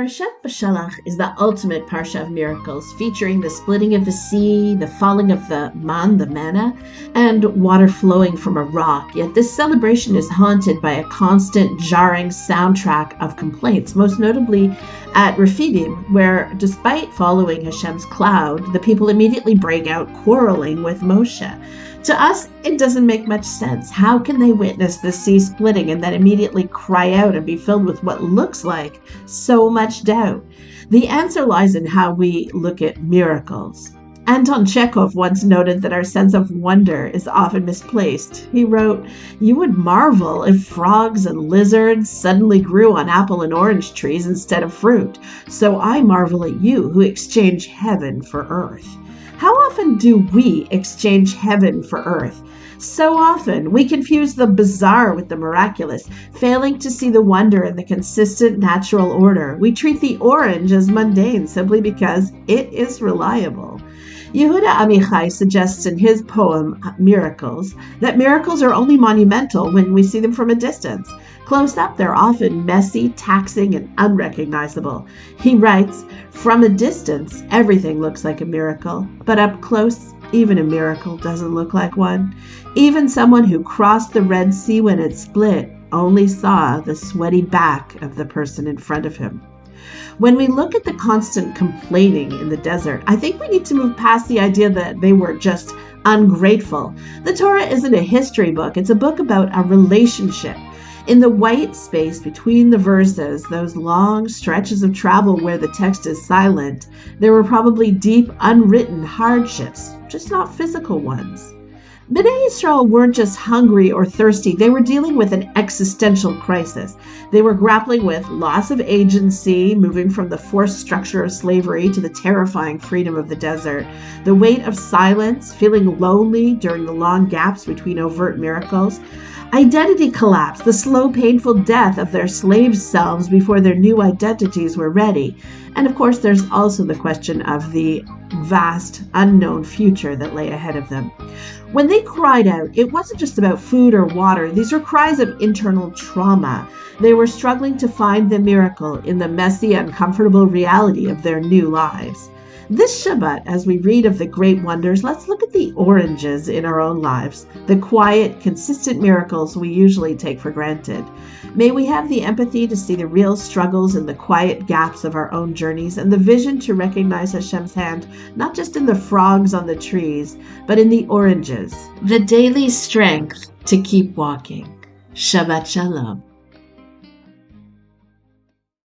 Parashat Beshalach is the ultimate Parsha of miracles, featuring the splitting of the sea, the falling of the manna, and water flowing from a rock. Yet this celebration is haunted by a constant jarring soundtrack of complaints, most notably at Rephidim, where despite following Hashem's cloud, the people immediately break out quarreling with Moshe. To us, it doesn't make much sense. How can they witness the sea splitting and then immediately cry out and be filled with what looks like so much doubt? The answer lies in how we look at miracles. Anton Chekhov once noted that our sense of wonder is often misplaced. He wrote, "You would marvel if frogs and lizards suddenly grew on apple and orange trees instead of fruit. So I marvel at you who exchange heaven for earth." How often do we exchange heaven for earth? So often, we confuse the bizarre with the miraculous, failing to see the wonder in the consistent natural order. We treat the orange as mundane simply because it is reliable. Yehuda Amichai suggests in his poem, Miracles, that miracles are only monumental when we see them from a distance. Close up, they're often messy, taxing, and unrecognizable. He writes, "From a distance, everything looks like a miracle, but up close, even a miracle doesn't look like one. Even someone who crossed the Red Sea when it split only saw the sweaty back of the person in front of him." When we look at the constant complaining in the desert, I think we need to move past the idea that they were just ungrateful. The Torah isn't a history book, it's a book about a relationship. In the white space between the verses, those long stretches of travel where the text is silent, there were probably deep, unwritten hardships, just not physical ones. Bnei Israel weren't just hungry or thirsty, they were dealing with an existential crisis. They were grappling with loss of agency, moving from the forced structure of slavery to the terrifying freedom of the desert, the weight of silence, feeling lonely during the long gaps between overt miracles, identity collapse, the slow, painful death of their slave selves before their new identities were ready. And of course, there's also the question of the vast, unknown future that lay ahead of them. When they cried out, it wasn't just about food or water. These were cries of internal trauma. They were struggling to find the miracle in the messy, uncomfortable reality of their new lives. This Shabbat, as we read of the great wonders, let's look at the oranges in our own lives, the quiet, consistent miracles we usually take for granted. May we have the empathy to see the real struggles in the quiet gaps of our own journeys and the vision to recognize Hashem's hand, not just in the frogs on the trees, but in the oranges, the daily strength to keep walking. Shabbat Shalom.